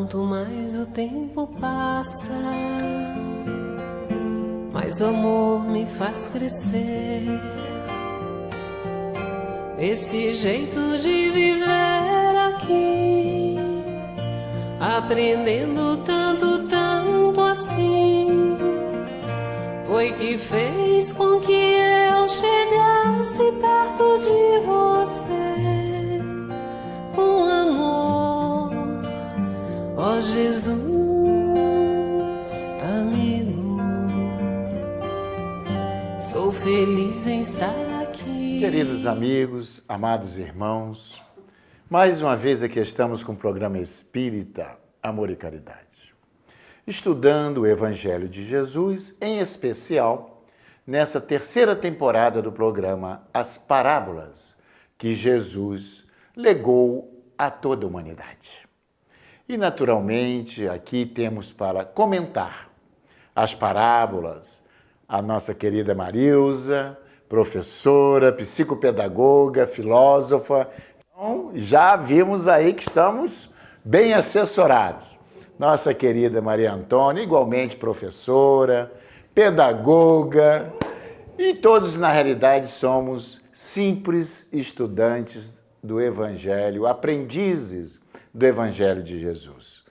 Quanto mais o tempo passa, mais o amor me faz crescer. Esse jeito de viver aqui, aprendendo tanto, tanto assim, foi que fez com que eu chegasse perto de você com amor. Ó Jesus, amigo, sou feliz em estar aqui. Queridos amigos, amados irmãos, mais uma vez aqui estamos com o programa Espírita Amor e Caridade, estudando o Evangelho de Jesus, em especial nessa terceira temporada do programa As Parábolas que Jesus legou a toda a humanidade. E naturalmente aqui temos para comentar as parábolas a nossa querida Marilza, professora, psicopedagoga, filósofa. Então, já vimos aí que estamos bem assessorados. Nossa querida Maria Antônia, igualmente professora, pedagoga, e todos, na realidade, somos simples estudantes do Evangelho, aprendizes do Evangelho de Jesus.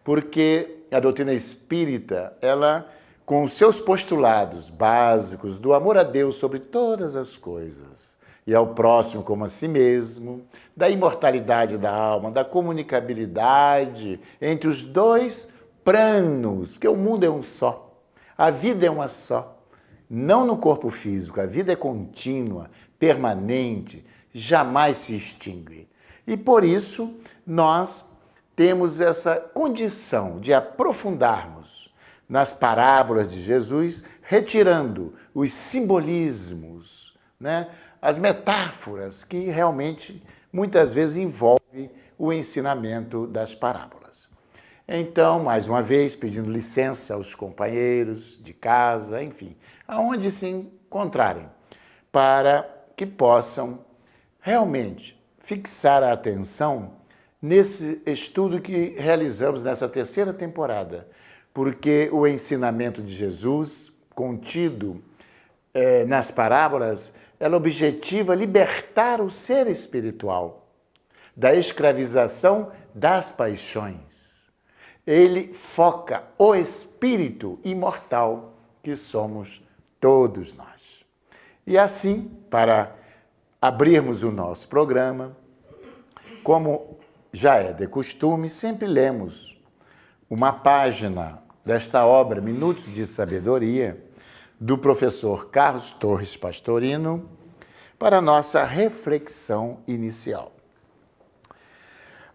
Porque a doutrina espírita, ela, com os seus postulados básicos do amor a Deus sobre todas as coisas, e ao próximo como a si mesmo, da imortalidade da alma, da comunicabilidade entre os dois planos, porque o mundo é um só, a vida é uma só, não no corpo físico, a vida é contínua, permanente, jamais se extingue. E por isso nós temos essa condição de aprofundarmos nas parábolas de Jesus, retirando os simbolismos, né? As metáforas que realmente muitas vezes envolvem o ensinamento das parábolas. Então, mais uma vez, pedindo licença aos companheiros de casa, enfim, aonde se encontrarem, para que possam realmente fixar a atenção nesse estudo que realizamos nessa terceira temporada, porque o ensinamento de Jesus, contido nas parábolas, ela objetiva libertar o ser espiritual da escravização das paixões. Ele foca o espírito imortal que somos todos nós. E assim, para abrirmos o nosso programa, como já é de costume, sempre lemos uma página desta obra, Minutos de Sabedoria, do professor Carlos Torres Pastorino, para a nossa reflexão inicial.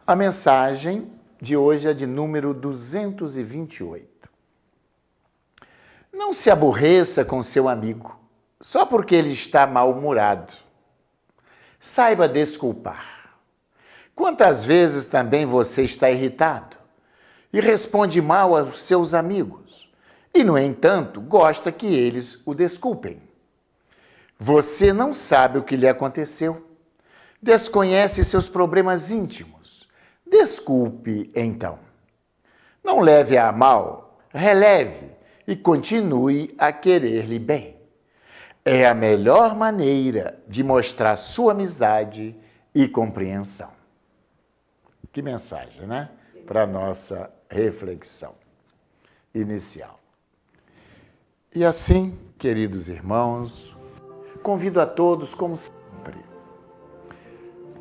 A mensagem de hoje é de número 228. Não se aborreça com seu amigo, só porque ele está mal-humorado. Saiba desculpar. Quantas vezes também você está irritado e responde mal aos seus amigos e, no entanto, gosta que eles o desculpem? Você não sabe o que lhe aconteceu, desconhece seus problemas íntimos. Desculpe, então. Não leve a mal, releve e continue a querer-lhe bem. É a melhor maneira de mostrar sua amizade e compreensão. Que mensagem, né? Para a nossa reflexão inicial. E assim, queridos irmãos, convido a todos, como sempre,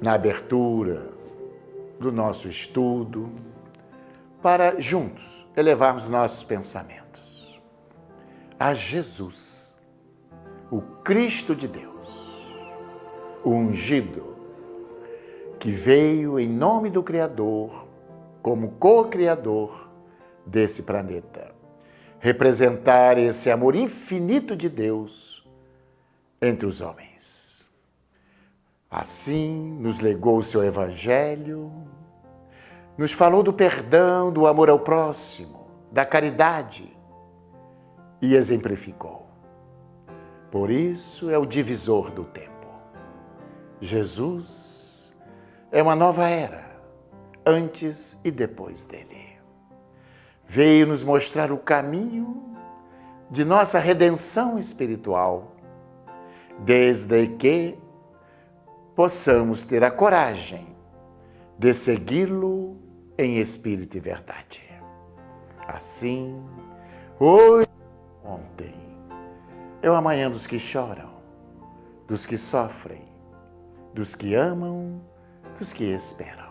na abertura do nosso estudo, para juntos elevarmos nossos pensamentos a Jesus, o Cristo de Deus, o ungido, que veio em nome do Criador, como co-criador desse planeta, representar esse amor infinito de Deus entre os homens. Assim, nos legou o seu Evangelho, nos falou do perdão, do amor ao próximo, da caridade, e exemplificou. Por isso é o divisor do tempo. Jesus é uma nova era, antes e depois dele. veio nos mostrar o caminho de nossa redenção espiritual, desde que possamos ter a coragem de segui-lo em espírito e verdade. Assim, hoje, ontem, é o amanhã dos que choram, dos que sofrem, dos que amam, dos que esperam.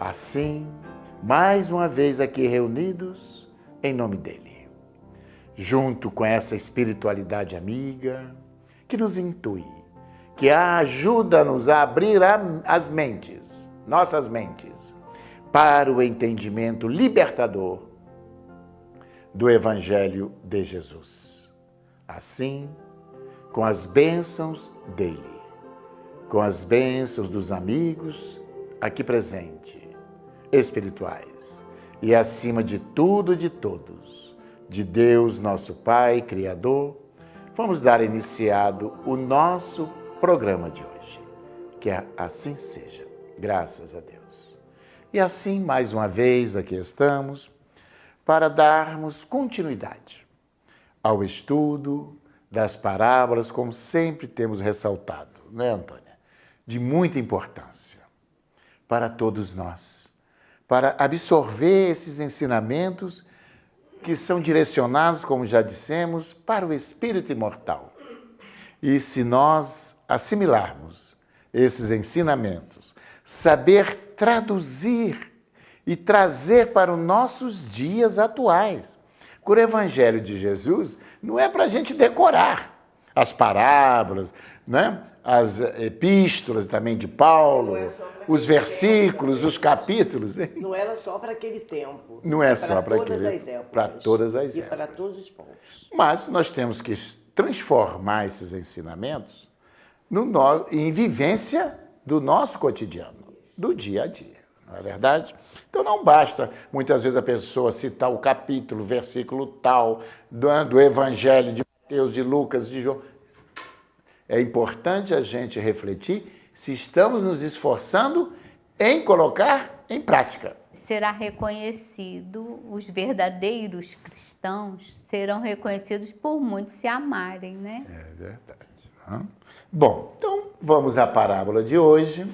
Assim, mais uma vez aqui reunidos em nome dele, junto com essa espiritualidade amiga que nos intui, que ajuda-nos a abrir as mentes, nossas mentes, para o entendimento libertador do Evangelho de Jesus. Assim, com as bênçãos dele, com as bênçãos dos amigos aqui presentes, espirituais, e acima de tudo e de todos, de Deus, nosso Pai, Criador, vamos dar iniciado o nosso programa de hoje. Que assim seja, graças a Deus. E assim, mais uma vez, aqui estamos para darmos continuidade ao estudo das parábolas, como sempre temos ressaltado, né, Antônia? De muita importância para todos nós, para absorver esses ensinamentos que são direcionados, como já dissemos, para o espírito imortal. E se nós assimilarmos esses ensinamentos, saber traduzir e trazer para os nossos dias atuais. Porque o Evangelho de Jesus não é para a gente decorar as parábolas, né? As epístolas também de Paulo, os versículos, os capítulos. Não era só para aquele tempo. Não é só para aquele tempo. Para todas as épocas. E para todos os povos. Mas nós temos que transformar esses ensinamentos em vivência do nosso cotidiano, do dia a dia. Não é verdade? Então não basta, muitas vezes, a pessoa citar o capítulo, versículo tal, do Evangelho de Mateus, de Lucas, de João. É importante a gente refletir se estamos nos esforçando em colocar em prática. Será reconhecido, os verdadeiros cristãos serão reconhecidos por muitos se amarem, né? É verdade. Bom, então vamos à parábola de hoje.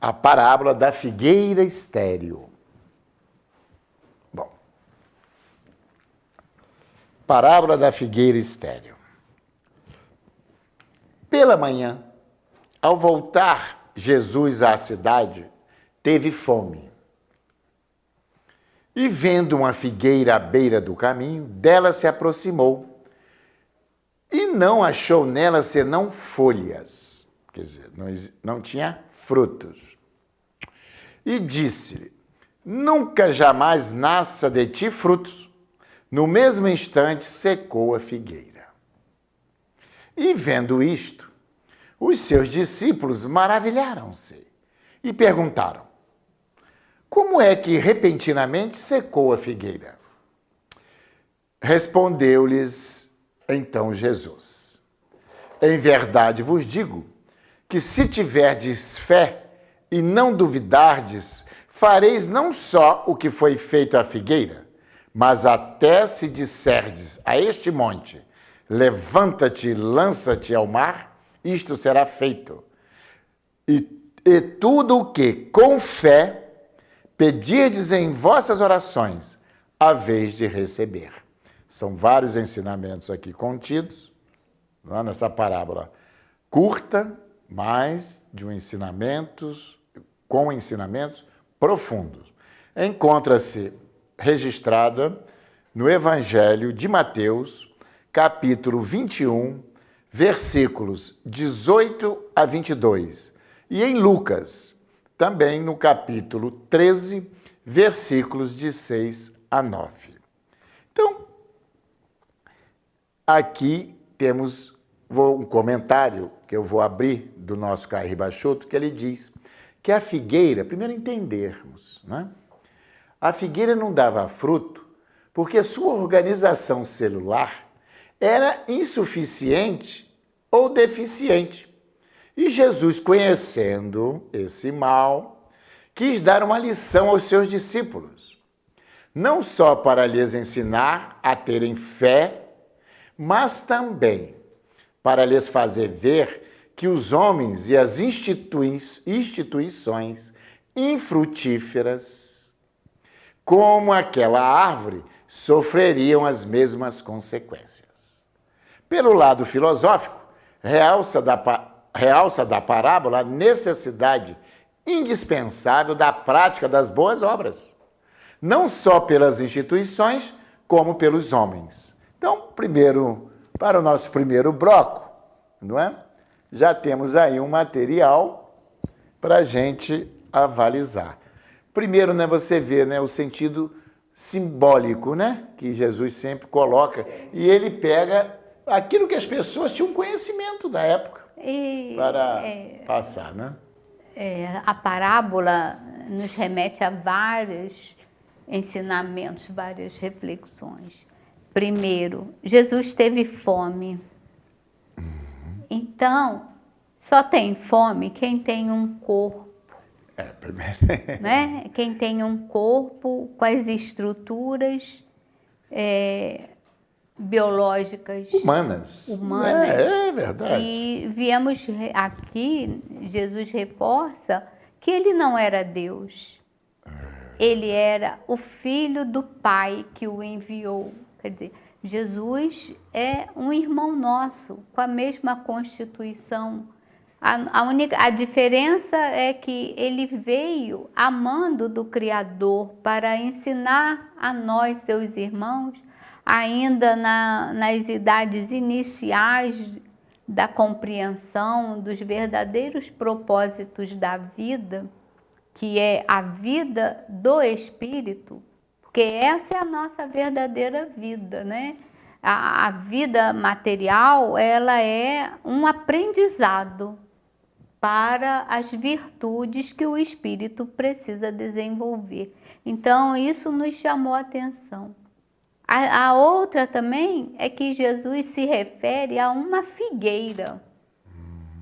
A parábola da figueira estéril. Bom, parábola da figueira estéril. Pela manhã, ao voltar Jesus à cidade, teve fome. E vendo uma figueira à beira do caminho, dela se aproximou. E não achou nela senão folhas. Quer dizer, não tinha frutos. E disse-lhe: nunca jamais nasça de ti frutos. No mesmo instante secou a figueira. E vendo isto, os seus discípulos maravilharam-se e perguntaram: como é que repentinamente secou a figueira? Respondeu-lhes então Jesus: em verdade vos digo que se tiverdes fé e não duvidardes, fareis não só o que foi feito à figueira, mas até se disserdes a este monte: levanta-te e lança-te ao mar, isto será feito. E tudo o que, com fé, pedirdes em vossas orações, haveis de receber. São vários ensinamentos aqui contidos, nessa parábola curta, mas com ensinamentos profundos. Encontra-se registrada no Evangelho de Mateus, capítulo 21, versículos 18 a 22. E em Lucas, também no capítulo 13, versículos de 6 a 9. Então, aqui temos um comentário que eu vou abrir do nosso Caio Bachoto, que ele diz que a figueira, primeiro entendermos, né? A figueira não dava fruto porque sua organização celular era insuficiente ou deficiente. E Jesus, conhecendo esse mal, quis dar uma lição aos seus discípulos, não só para lhes ensinar a terem fé, mas também para lhes fazer ver que os homens e as instituições infrutíferas, como aquela árvore, sofreriam as mesmas consequências. Pelo lado filosófico, realça da parábola a necessidade indispensável da prática das boas obras, não só pelas instituições, como pelos homens. Então, para o nosso primeiro bloco, não é? Já temos aí um material para a gente avalizar. Primeiro, né, você vê, né, o sentido simbólico, né, que Jesus sempre coloca, e ele pega aquilo que as pessoas tinham conhecimento da época para passar, né? A parábola nos remete a vários ensinamentos, várias reflexões. Primeiro, Jesus teve fome. Então, só tem fome quem tem um corpo. Primeiro. Né? Quem tem um corpo com as estruturas biológicas. Humanas. É verdade. E viemos aqui, Jesus reforça que ele não era Deus. Ele era o Filho do Pai que o enviou. Quer dizer, Jesus é um irmão nosso, com a mesma constituição. A diferença é que ele veio amando do Criador para ensinar a nós, seus irmãos, ainda nas idades iniciais da compreensão dos verdadeiros propósitos da vida, que é a vida do Espírito, porque essa é a nossa verdadeira vida, né? A vida material, ela é um aprendizado para as virtudes que o Espírito precisa desenvolver. Então, isso nos chamou a atenção. A outra também é que Jesus se refere a uma figueira.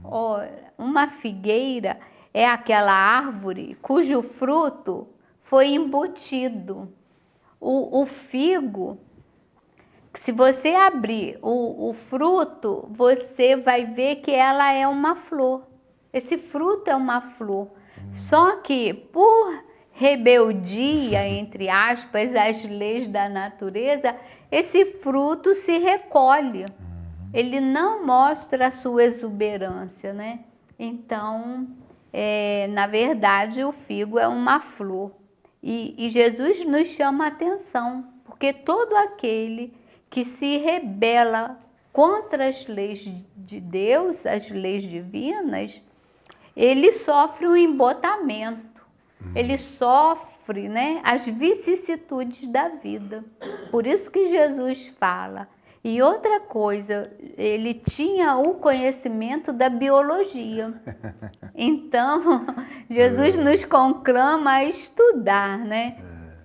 Ora, uma figueira é aquela árvore cujo fruto foi embutido. O figo, se você abrir o fruto, você vai ver que ela é uma flor. Esse fruto é uma flor. Só que por rebeldia, entre aspas, às leis da natureza, esse fruto se recolhe. Ele não mostra a sua exuberância, né? Então, na verdade, o figo é uma flor. E Jesus nos chama a atenção, porque todo aquele que se rebela contra as leis de Deus, as leis divinas, ele sofre um embotamento. Ele sofre, né, as vicissitudes da vida. Por isso que Jesus fala. E outra coisa, ele tinha o conhecimento da biologia. Então, Jesus nos conclama a estudar, né?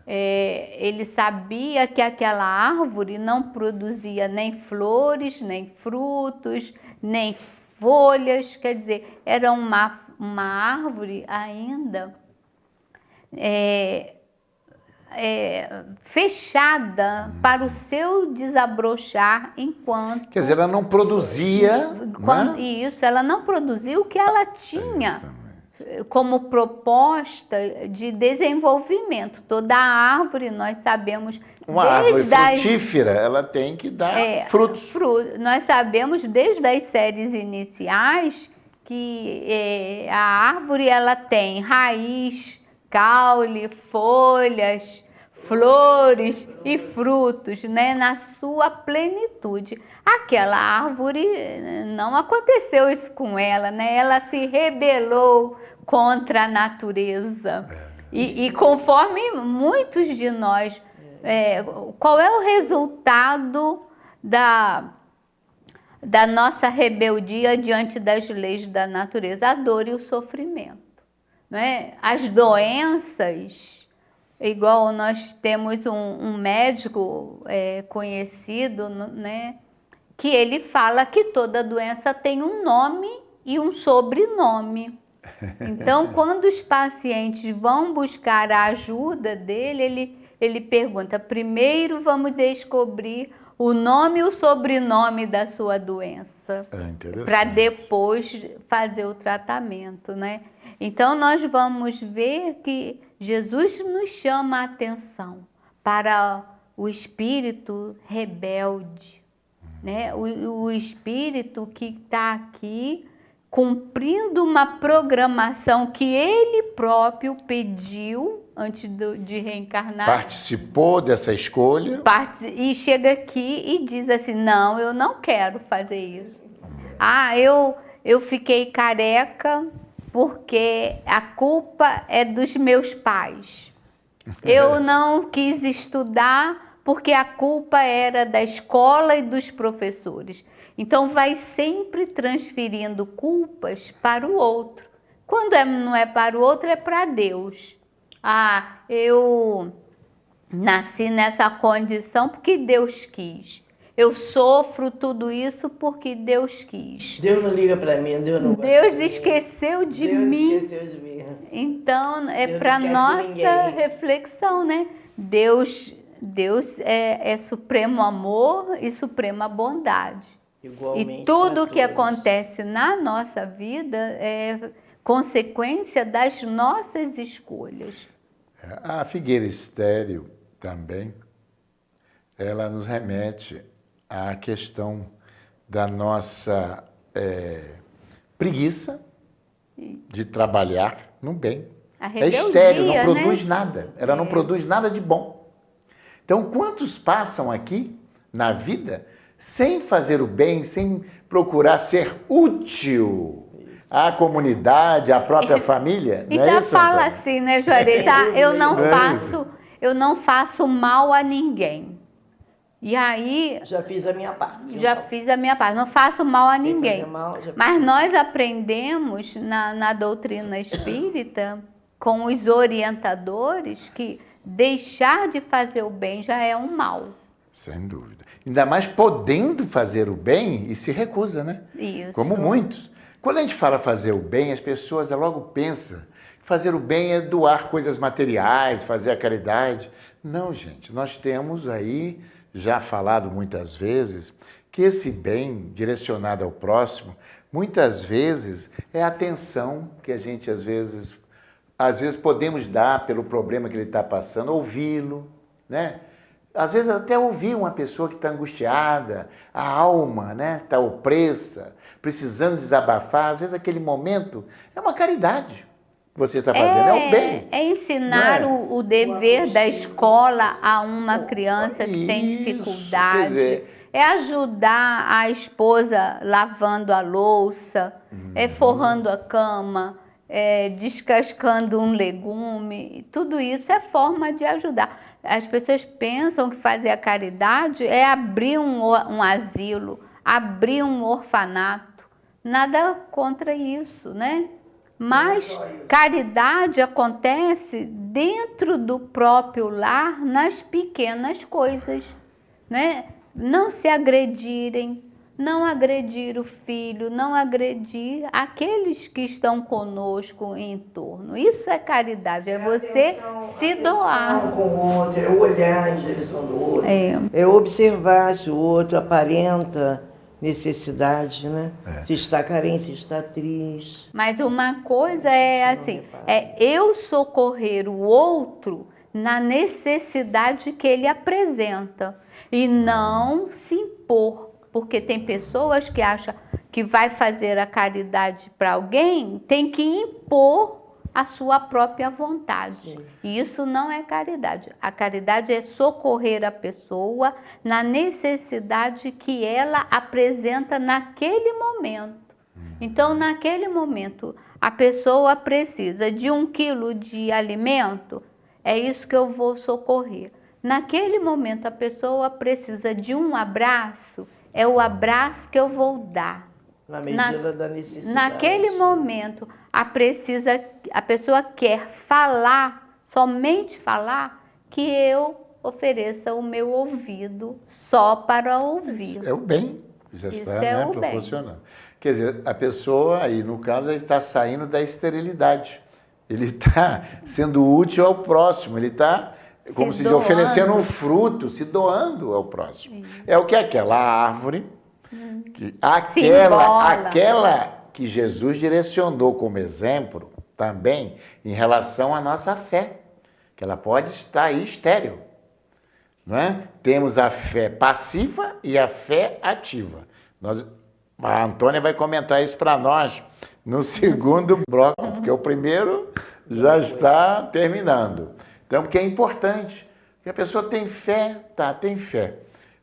Ele sabia que aquela árvore não produzia nem flores, nem frutos, nem folhas. Quer dizer, era uma árvore ainda fechada para o seu desabrochar enquanto... Quer dizer, ela não produzia... Isso, ela não produzia o que ela tinha como proposta de desenvolvimento. Toda árvore, nós sabemos... Uma árvore frutífera, ela tem que dar frutos. Nós sabemos desde as séries iniciais que a árvore ela tem raiz, caule, folhas, flores e frutos, né, na sua plenitude. Aquela árvore, não aconteceu isso com ela, né? Ela se rebelou contra a natureza. E conforme muitos de nós, qual é o resultado da nossa rebeldia diante das leis da natureza? A dor e o sofrimento. Né? As doenças, igual nós temos um médico conhecido, né, que ele fala que toda doença tem um nome e um sobrenome. Então, quando os pacientes vão buscar a ajuda dele, ele pergunta: primeiro vamos descobrir o nome e o sobrenome da sua doença, para depois fazer o tratamento, né? Então, nós vamos ver que Jesus nos chama a atenção para o espírito rebelde, né? O espírito que está aqui cumprindo uma programação que ele próprio pediu antes de reencarnar. Participou dessa escolha. E chega aqui e diz assim: não, eu não quero fazer isso. Eu fiquei careca porque a culpa é dos meus pais. Eu não quis estudar porque a culpa era da escola e dos professores. Então, vai sempre transferindo culpas para o outro. Quando não é para o outro, é para Deus. Eu nasci nessa condição porque Deus quis. Eu sofro tudo isso porque Deus quis. Deus não liga para mim, Deus não gosta Deus de mim. esqueceu de Deus mim. esqueceu de mim. Então, é Deus para não esquece nossa ninguém. reflexão, né? Deus é supremo amor e suprema bondade. Igualmente E tudo pra que todos. acontece na nossa vida é consequência das nossas escolhas. A figueira estéril também, ela nos remete à questão da nossa preguiça de trabalhar no bem. A É rebeldia, estéril, não né? produz nada. Ela não produz nada de bom. Então, quantos passam aqui na vida sem fazer o bem, sem procurar ser útil à comunidade, à própria família? Não é Então isso, fala Antônio? assim, né, Juarez? Eu não faço mal a ninguém. E aí, Já fiz a minha parte. já fiz a minha parte, não faço mal a Sem ninguém. fazer mal, já fiz. Mas nós aprendemos na doutrina espírita, com os orientadores, que deixar de fazer o bem já é um mal. Sem dúvida. Ainda mais podendo fazer o bem e se recusa, né? Isso. Como muitos. Quando a gente fala fazer o bem, as pessoas logo pensam que fazer o bem é doar coisas materiais, fazer a caridade. Não, gente, nós temos aí, já falado muitas vezes, que esse bem direcionado ao próximo, muitas vezes é a atenção que a gente às vezes podemos dar pelo problema que ele está passando, ouvi-lo, né? Às vezes até ouvir uma pessoa que está angustiada, a alma, né, está opressa, precisando desabafar. Às vezes aquele momento é uma caridade que você está fazendo, é o bem. É ensinar Não é? o dever da escola a uma criança que tem Isso, dificuldade. quer dizer, É ajudar a esposa lavando a louça, forrando a cama, descascando um legume. Tudo isso é forma de ajudar. As pessoas pensam que fazer a caridade é abrir um asilo, abrir um orfanato. Nada contra isso, né? Mas caridade acontece dentro do próprio lar, nas pequenas coisas, né? Não se agredirem, não agredir o filho, não agredir aqueles que estão conosco em torno. Isso é caridade, é você se doar. Com o outro, é olhar em direção do outro. É observar se o outro aparenta necessidade, né? Se está carente, se está triste. Mas uma coisa é assim, eu socorrer o outro na necessidade que ele apresenta e não se impor. Porque tem pessoas que acham que vai fazer a caridade para alguém, tem que impor a sua própria vontade. Sim. E isso não é caridade. A caridade é socorrer a pessoa na necessidade que ela apresenta naquele momento. Então, naquele momento, a pessoa precisa de 1 quilo de alimento, é isso que eu vou socorrer. Naquele momento, a pessoa precisa de um abraço, é o abraço que eu vou dar. Na medida da necessidade. Naquele momento, a pessoa quer falar, somente falar, que eu ofereça o meu ouvido só para ouvir. é o bem. Já Isso está, é né, o bem. proporcionando. Quer dizer, a pessoa aí, no caso, está saindo da esterilidade. Ele está sendo útil ao próximo, ele está, como se diz, oferecendo um fruto, se doando ao próximo. É o que aquela árvore, aquela que Jesus direcionou como exemplo também em relação à nossa fé, que ela pode estar aí estéril. Não é? Temos a fé passiva e a fé ativa. A Antônia vai comentar isso para nós no segundo bloco, porque o primeiro já está terminando. Então, porque é importante, que a pessoa tem fé, tem fé.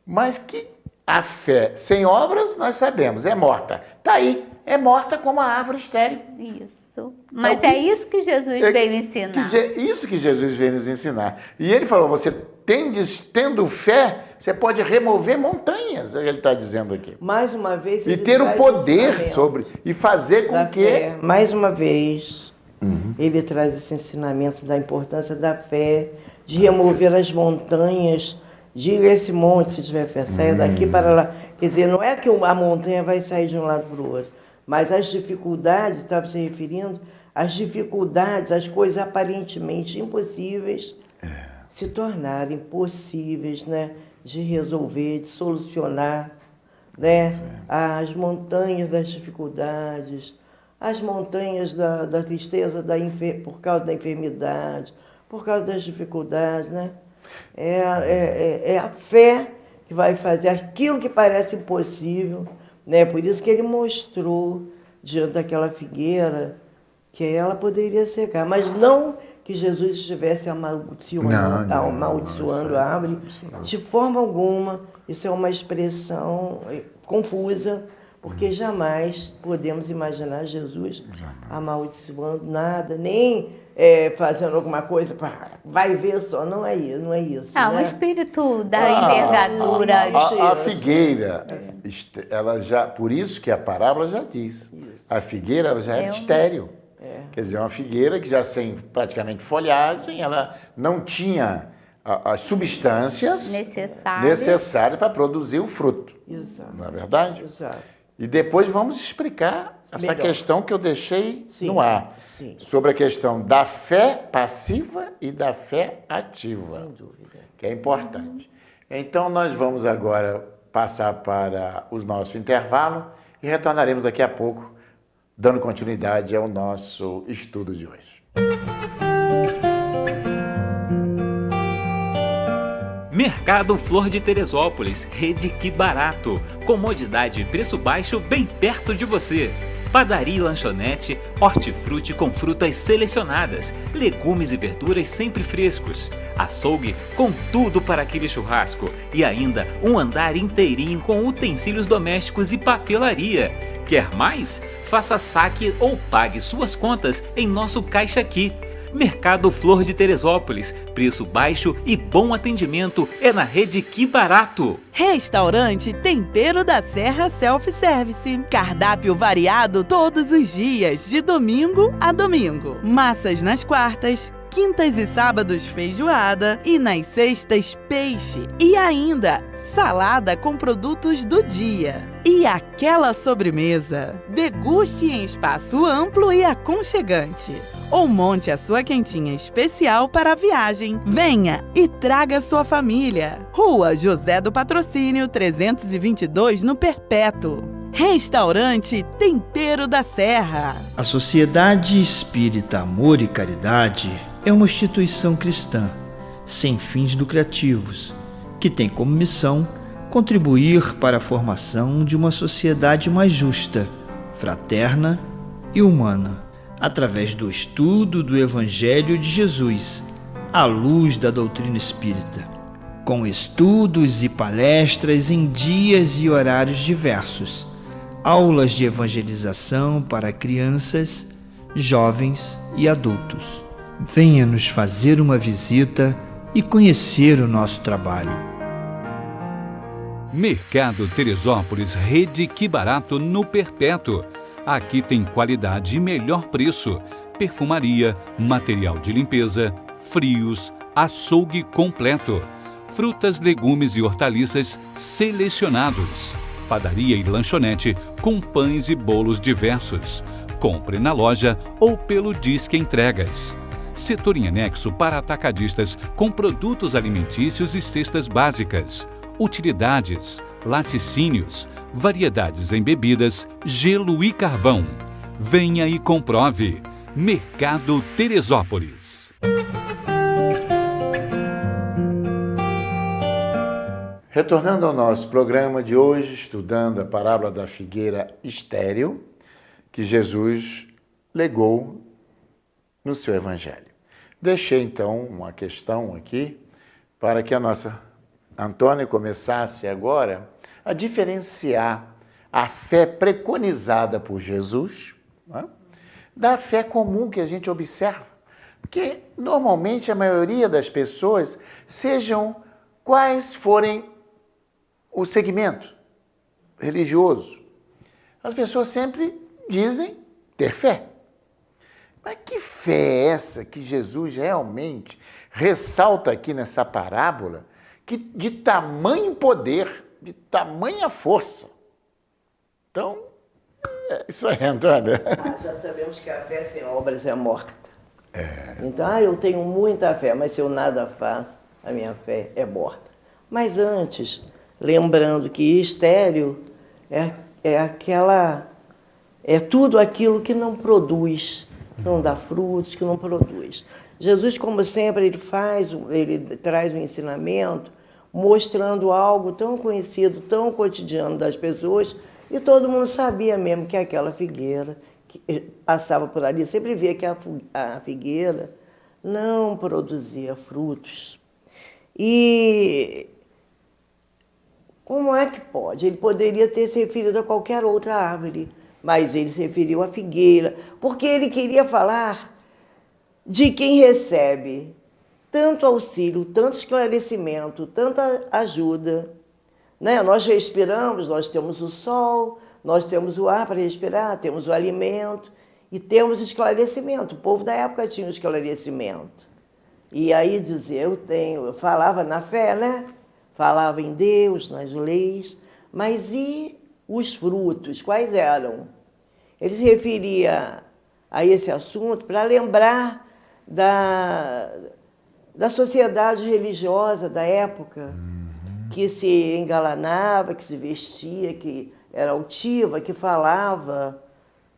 Mas que a fé sem obras, nós sabemos, é morta. Está aí, é morta como a árvore estéril. Isso. Mas é isso que Jesus veio ensinar. Isso que Jesus veio nos ensinar. E ele falou, você tendo fé, você pode remover montanhas, é o que ele está dizendo aqui. Mais uma vez... E ter o poder sobre, e fazer com que... Fé. Mais uma vez, ele traz esse ensinamento da importância da fé, de remover as montanhas, diga esse monte, se tiver fé, saia daqui para lá. Quer dizer, não é que a montanha vai sair de um lado para o outro, mas as dificuldades, estava se referindo, as dificuldades, as coisas aparentemente impossíveis, se tornarem possíveis, né, de resolver, de solucionar, né, as montanhas das dificuldades, as montanhas da tristeza por causa da enfermidade, por causa das dificuldades, né? É a fé que vai fazer aquilo que parece impossível, né? Por isso que ele mostrou diante daquela figueira que ela poderia secar, mas não que Jesus estivesse amaldiçoando a árvore de forma alguma. Isso é uma expressão confusa, porque jamais podemos imaginar Jesus amaldiçoando nada, nem fazendo alguma coisa para vai ver só. Não é isso. Né? O espírito da envergadura. A figueira, ela já, por isso que a parábola já diz, a figueira ela já era estéril. Quer dizer, uma figueira que já sem praticamente folhagem, ela não tinha as substâncias necessárias para produzir o fruto. Exato. Não é verdade? Exato. E depois vamos explicar essa questão que eu deixei no ar. Sim. Sobre a questão da fé passiva e da fé ativa. Sem dúvida. Que é importante. Então, nós vamos agora passar para o nosso intervalo e retornaremos daqui a pouco, dando continuidade ao nosso estudo de hoje. Mercado Flor de Teresópolis, rede Que Barato. Comodidade e preço baixo bem perto de você. Padaria e lanchonete, hortifruti com frutas selecionadas, legumes e verduras sempre frescos. Açougue com tudo para aquele churrasco. E ainda um andar inteirinho com utensílios domésticos e papelaria. Quer mais? Faça saque ou pague suas contas em nosso Caixa Aqui. Mercado Flor de Teresópolis, preço baixo e bom atendimento é na rede Que Barato. Restaurante Tempero da Serra Self-Service. Cardápio variado todos os dias, de domingo a domingo. Massas nas quartas, quintas e sábados feijoada e nas sextas peixe. E ainda salada com produtos do dia. E aquela sobremesa. Deguste em espaço amplo e aconchegante. Ou monte a sua quentinha especial para a viagem. Venha e traga sua família. Rua José do Patrocínio 322 no Perpétuo. Restaurante Tempero da Serra. A Sociedade Espírita Amor e Caridade é uma instituição cristã, sem fins lucrativos, que tem como missão contribuir para a formação de uma sociedade mais justa, fraterna e humana, através do estudo do Evangelho de Jesus, à luz da doutrina espírita, com estudos e palestras em dias e horários diversos, aulas de evangelização para crianças, jovens e adultos. Venha nos fazer uma visita e conhecer o nosso trabalho. Mercado Teresópolis, rede Que Barato no Perpétuo. Aqui tem qualidade e melhor preço. Perfumaria, material de limpeza, frios, açougue completo. Frutas, legumes e hortaliças selecionados. padaria e lanchonete com pães e bolos diversos. Compre na loja ou pelo Disque Entregas. Setor em anexo para atacadistas com produtos alimentícios e cestas básicas, utilidades, laticínios, variedades em bebidas, gelo e carvão. Venha e comprove. Mercado Teresópolis. Retornando ao nosso programa de hoje, estudando a parábola da figueira estéril, que Jesus legou no seu Evangelho. Deixei, então, uma questão aqui para que a nossa Antônia começasse agora a diferenciar a fé preconizada por Jesus, né, da fé comum que a gente observa. Porque, normalmente, a maioria das pessoas, sejam quais forem o segmento religioso, as pessoas sempre dizem ter fé. Mas que fé é essa que Jesus realmente ressalta aqui nessa parábola, que de tamanho poder, de tamanha força? Então, é isso aí, Antônia. Já sabemos que a fé sem obras é morta. Então, eu tenho muita fé, mas se eu nada faço, a minha fé é morta. Mas antes, lembrando que estéril é tudo aquilo que não produz, não dá frutos, que não produz. Jesus, como sempre, ele traz um ensinamento mostrando algo tão conhecido, tão cotidiano das pessoas, e todo mundo sabia mesmo que aquela figueira que passava por ali, sempre via que a figueira não produzia frutos. E como é que pode? Ele poderia ter se referido a qualquer outra árvore, mas ele se referiu à figueira, porque ele queria falar de quem recebe tanto auxílio, tanto esclarecimento, tanta ajuda. Né? Nós respiramos, nós temos o sol, nós temos o ar para respirar, temos o alimento e temos esclarecimento. O povo da época tinha o esclarecimento. E aí dizia, eu falava na fé, né? Falava em Deus, nas leis, mas e os frutos, quais eram? Ele se referia a esse assunto para lembrar da sociedade religiosa da época, que se engalanava, que se vestia, que era altiva, que falava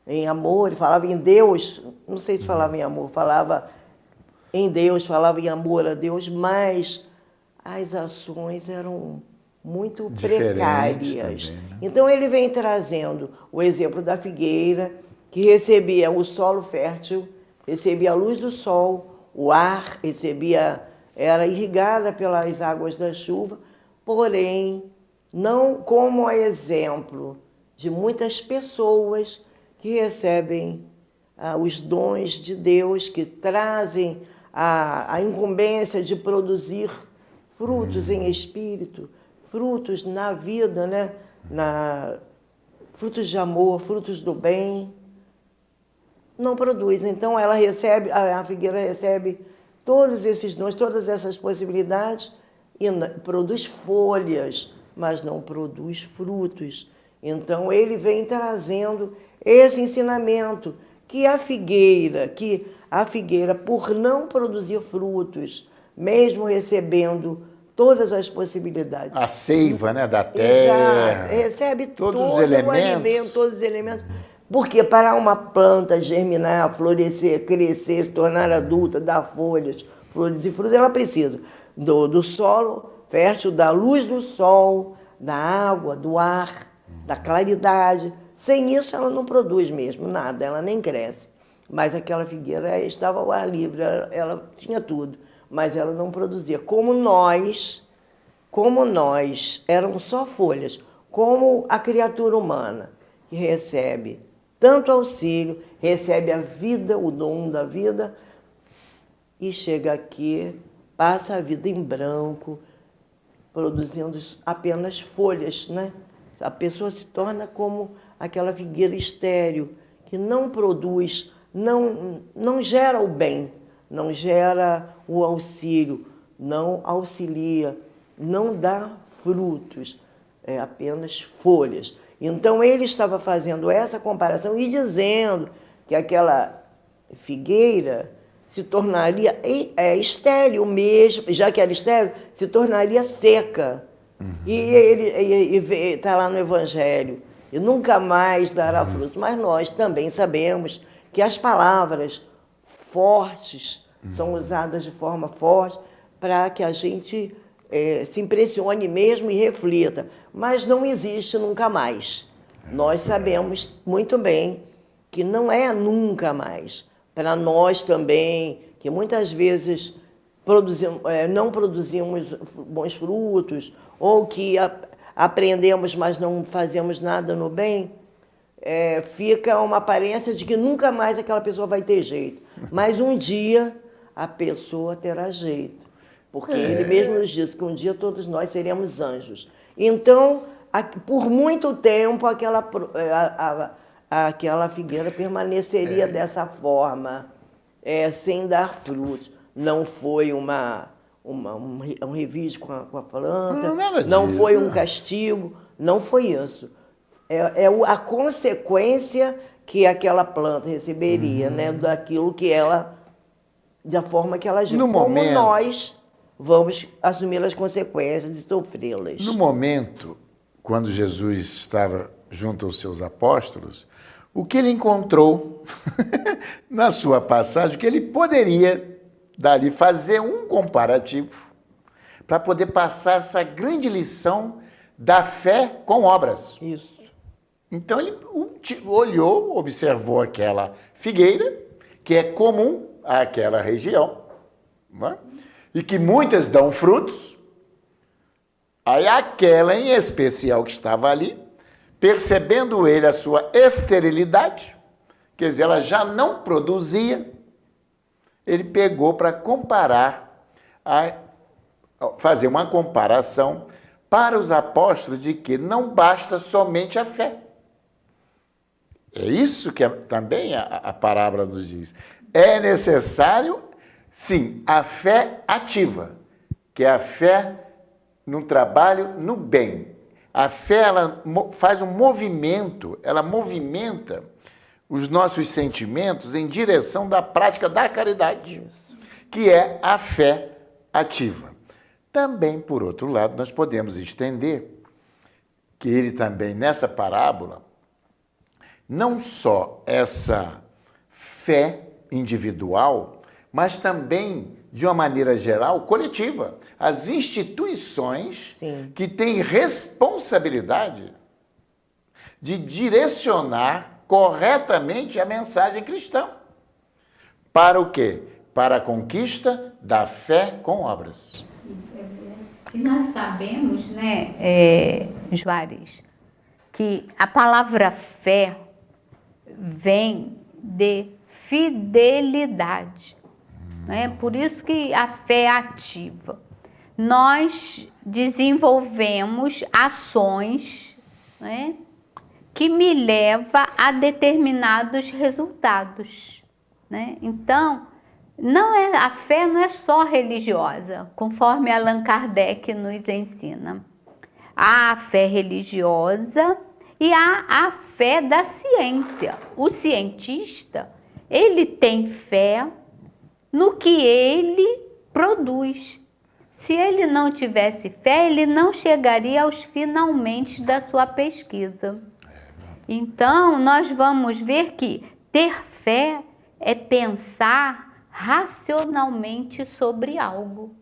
em amor, falava em Deus, não sei se falava em amor, falava em Deus, falava em amor a Deus, mas as ações eram muito precárias. Também, né? Então ele vem trazendo o exemplo da figueira, que recebia o solo fértil, recebia a luz do sol, o ar, era irrigada pelas águas da chuva, porém, não como exemplo de muitas pessoas que recebem os dons de Deus, que trazem a incumbência de produzir frutos em espírito, frutos na vida, né? Frutos de amor, frutos do bem. Não produz. Então, a figueira recebe todos esses dons, todas essas possibilidades e produz folhas, mas não produz frutos. Então, ele vem trazendo esse ensinamento que a figueira, por não produzir frutos, mesmo recebendo todas as possibilidades. A seiva, né, da terra. Exato. Recebe todos todo os elementos. o alimento, todos os elementos. Porque para uma planta germinar, florescer, crescer, se tornar adulta, dar folhas, flores e frutos, ela precisa do solo fértil, da luz do sol, da água, do ar, da claridade. Sem isso, ela não produz mesmo nada, ela nem cresce. Mas aquela figueira estava ao ar livre, ela tinha tudo, mas ela não produzia. Como nós, eram só folhas, como a criatura humana, que recebe tanto auxílio, recebe a vida, o dom da vida, e chega aqui, passa a vida em branco, produzindo apenas folhas, né? A pessoa se torna como aquela figueira estéril, que não produz, não gera o bem, não gera o auxílio, não auxilia, não dá frutos. apenas folhas. Então ele estava fazendo essa comparação e dizendo que aquela figueira se tornaria estéril mesmo, já que era estéril, se tornaria seca. E ele está lá no Evangelho, e nunca mais dará fruto. Mas nós também sabemos que as palavras fortes são usadas de forma forte para que a gente se impressione mesmo e reflita. Mas não existe nunca mais. Nós sabemos muito bem que não é nunca mais. Para nós também, que muitas vezes não produzimos bons frutos, ou que aprendemos, mas não fazemos nada no bem, fica uma aparência de que nunca mais aquela pessoa vai ter jeito. Mas um dia a pessoa terá jeito. Porque ele mesmo nos diz que um dia todos nós seremos anjos. Então, por muito tempo, aquela figueira permaneceria dessa forma, sem dar frutos. Não foi um revide com a planta, não foi um castigo, não foi isso. A consequência que aquela planta receberia, né, daquilo que da forma que ela agiu. Como nós vamos assumir as consequências de sofrê-las. No momento, quando Jesus estava junto aos seus apóstolos, o que ele encontrou na sua passagem, que ele poderia dali fazer um comparativo para poder passar essa grande lição da fé com obras. Isso. Então ele olhou, observou aquela figueira, que é comum àquela região, não é? E que muitas dão frutos. Aí aquela em especial que estava ali, percebendo ele a sua esterilidade, quer dizer, ela já não produzia, ele pegou para fazer uma comparação para os apóstolos de que não basta somente a fé. É isso que também a parábola nos diz. É necessário, sim, a fé ativa, que é a fé no trabalho, no bem. A fé, ela faz um movimento, ela movimenta os nossos sentimentos em direção da prática da caridade, que é a fé ativa. Também, por outro lado, nós podemos estender que ele também, nessa parábola, não só essa fé individual, mas também, de uma maneira geral, coletiva. As instituições que têm responsabilidade de direcionar corretamente a mensagem cristã. Para o quê? Para a conquista da fé com obras. E nós sabemos, né, Juarez, que a palavra fé vem de fidelidade. Né? Por isso que a fé é ativa. Nós desenvolvemos ações, né, que me levam a determinados resultados. Né? Então, a fé não é só religiosa, conforme Allan Kardec nos ensina. Há a fé religiosa e há a fé da ciência. O cientista, ele tem fé no que ele produz. Se ele não tivesse fé, ele não chegaria aos finalmente da sua pesquisa. Então, nós vamos ver que ter fé é pensar racionalmente sobre algo.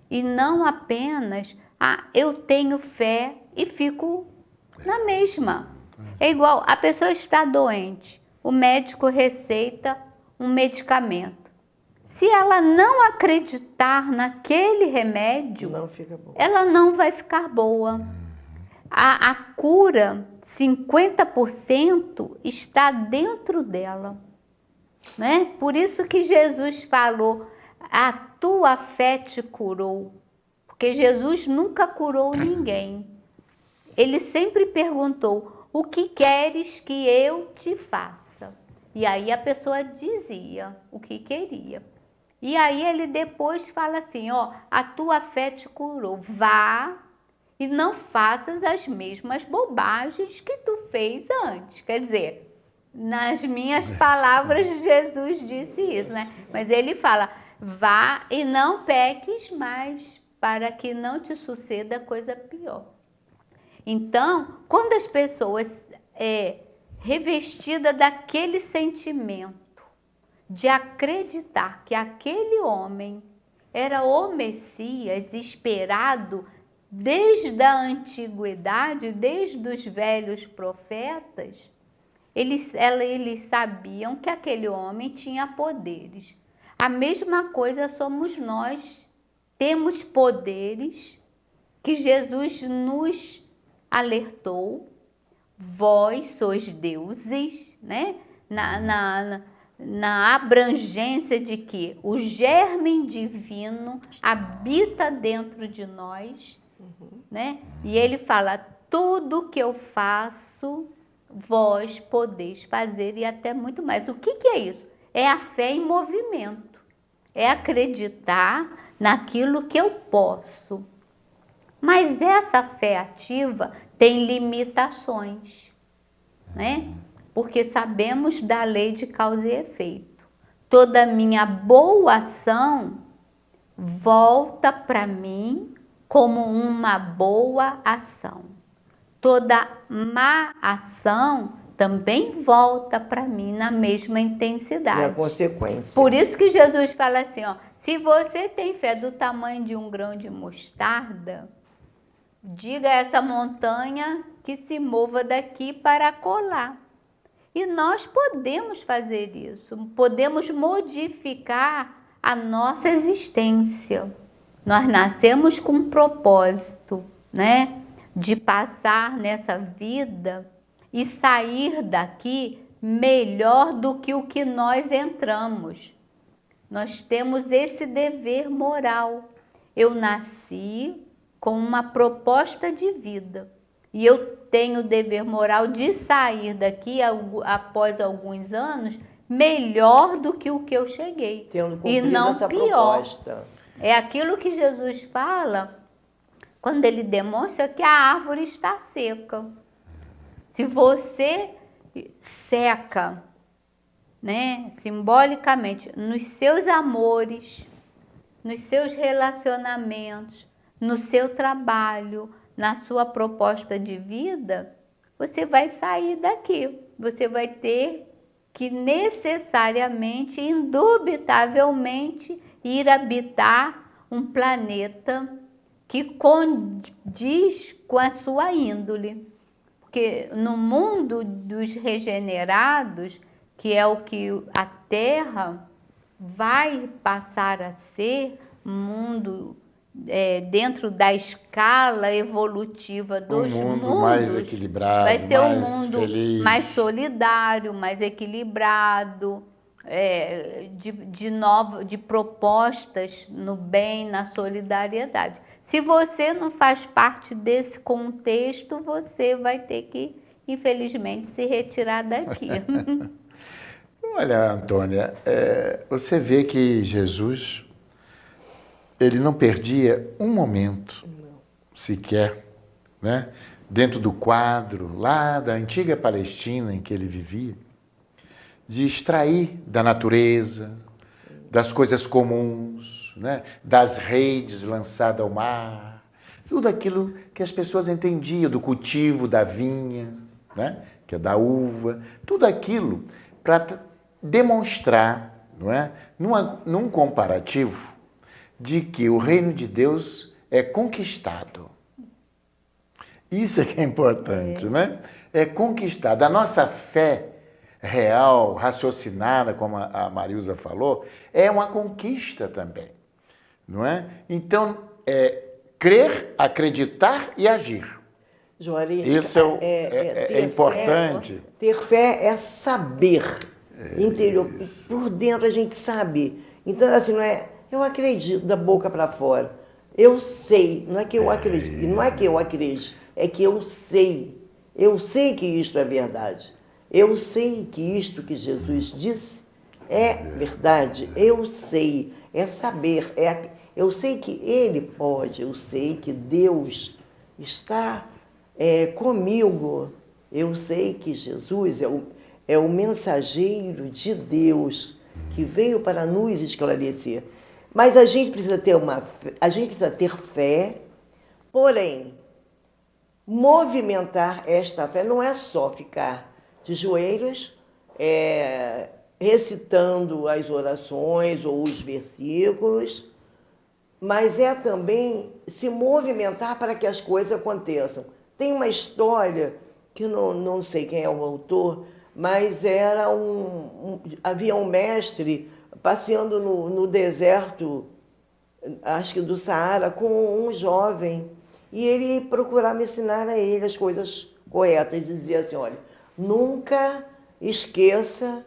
E não apenas, eu tenho fé e fico na mesma. É igual, a pessoa está doente, o médico receita um medicamento. Se ela não acreditar naquele remédio, ela não vai ficar boa. A cura, 50% está dentro dela. Né? Por isso que Jesus falou, a tua fé te curou. Porque Jesus nunca curou ninguém. Ele sempre perguntou, o que queres que eu te faça? E aí a pessoa dizia o que queria. E aí ele depois fala assim, a tua fé te curou, vá e não faças as mesmas bobagens que tu fez antes. Quer dizer, nas minhas palavras, Jesus disse isso, né? Mas ele fala, vá e não peques mais, para que não te suceda coisa pior. Então, quando as pessoas revestidas daquele sentimento de acreditar que aquele homem era o Messias esperado desde a antiguidade, desde os velhos profetas, eles sabiam que aquele homem tinha poderes. A mesma coisa somos nós, temos poderes que Jesus nos alertou. Vós sois deuses, né? Na abrangência de que o germe divino habita dentro de nós, né? E ele fala, tudo que eu faço, vós podeis fazer e até muito mais. O que é isso? É a fé em movimento, é acreditar naquilo que eu posso. Mas essa fé ativa tem limitações, né? Porque sabemos da lei de causa e efeito. Toda minha boa ação volta para mim como uma boa ação. Toda má ação também volta para mim na mesma intensidade. É a consequência. Por isso que Jesus fala assim, ó, se você tem fé do tamanho de um grão de mostarda, diga a essa montanha que se mova daqui para acolá. E nós podemos fazer isso, podemos modificar a nossa existência. Nós nascemos com um propósito, né, de passar nessa vida e sair daqui melhor do que o que nós entramos. Nós temos esse dever moral. Eu nasci com uma proposta de vida e eu tenho o dever moral de sair daqui após alguns anos melhor do que o que eu cheguei. Tendo e cumprido não essa pior. proposta. É aquilo que Jesus fala quando ele demonstra que a árvore está seca. Se você seca, né, simbolicamente, nos seus amores, nos seus relacionamentos, no seu trabalho, na sua proposta de vida, você vai sair daqui. Você vai ter que necessariamente, indubitavelmente, ir habitar um planeta que condiz com a sua índole. Porque no mundo dos regenerados, que é o que a Terra vai passar a ser, um mundo dentro da escala evolutiva dos mundos, mais equilibrado, vai ser mais um mundo feliz, mais solidário, mais equilibrado, de propostas no bem, na solidariedade. Se você não faz parte desse contexto, você vai ter que, infelizmente, se retirar daqui. Olha, Antônia, você vê que Jesus, ele não perdia um momento sequer, né? Dentro do quadro lá da antiga Palestina em que ele vivia, de extrair da natureza, das coisas comuns, né? Das redes lançadas ao mar, tudo aquilo que as pessoas entendiam do cultivo da vinha, né? Que é da uva, tudo aquilo para demonstrar, não é? Num comparativo de que o reino de Deus é conquistado. Isso é que é importante, né? É conquistado. A nossa fé real, raciocinada, como a Marilza falou, é uma conquista também, não é? Então, crer, acreditar e agir. Joarim, isso é importante. Ter fé é saber. Interior, por dentro a gente sabe. Então, assim, não é eu acredito da boca para fora. Eu sei, não é que eu acredito, não é que eu acredito, é que eu sei. Eu sei que isto é verdade. Eu sei que isto que Jesus disse é verdade. Eu sei, é saber. Eu sei que Ele pode, eu sei que Deus está comigo. Eu sei que Jesus é o mensageiro de Deus que veio para nos esclarecer. Mas a gente precisa ter fé, porém, movimentar esta fé não é só ficar de joelhos, recitando as orações ou os versículos, mas é também se movimentar para que as coisas aconteçam. Tem uma história, que eu não sei quem é o autor, mas havia um mestre passeando no deserto, acho que do Saara, com um jovem, e ele procurava ensinar a ele as coisas corretas, dizia assim, olha, nunca esqueça,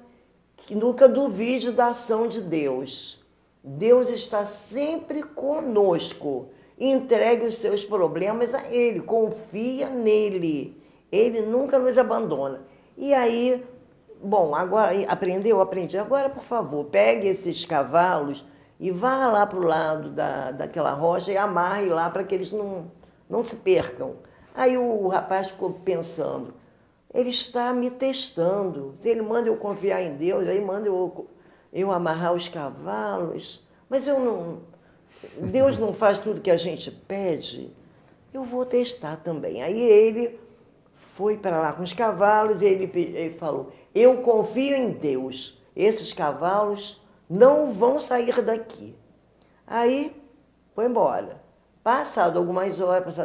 nunca duvide da ação de Deus. Deus está sempre conosco. Entregue os seus problemas a Ele, confia nele. Ele nunca nos abandona. E aí, bom, agora aprendi. Agora, por favor, pegue esses cavalos e vá lá para o lado daquela rocha e amarre lá para que eles não se percam. Aí o rapaz ficou pensando, ele está me testando. Se ele manda eu confiar em Deus, aí manda eu amarrar os cavalos. Mas Deus não faz tudo que a gente pede. Eu vou testar também. Aí ele foi para lá com os cavalos e ele falou, eu confio em Deus. Esses cavalos não vão sair daqui. Aí foi embora. Passado algumas horas,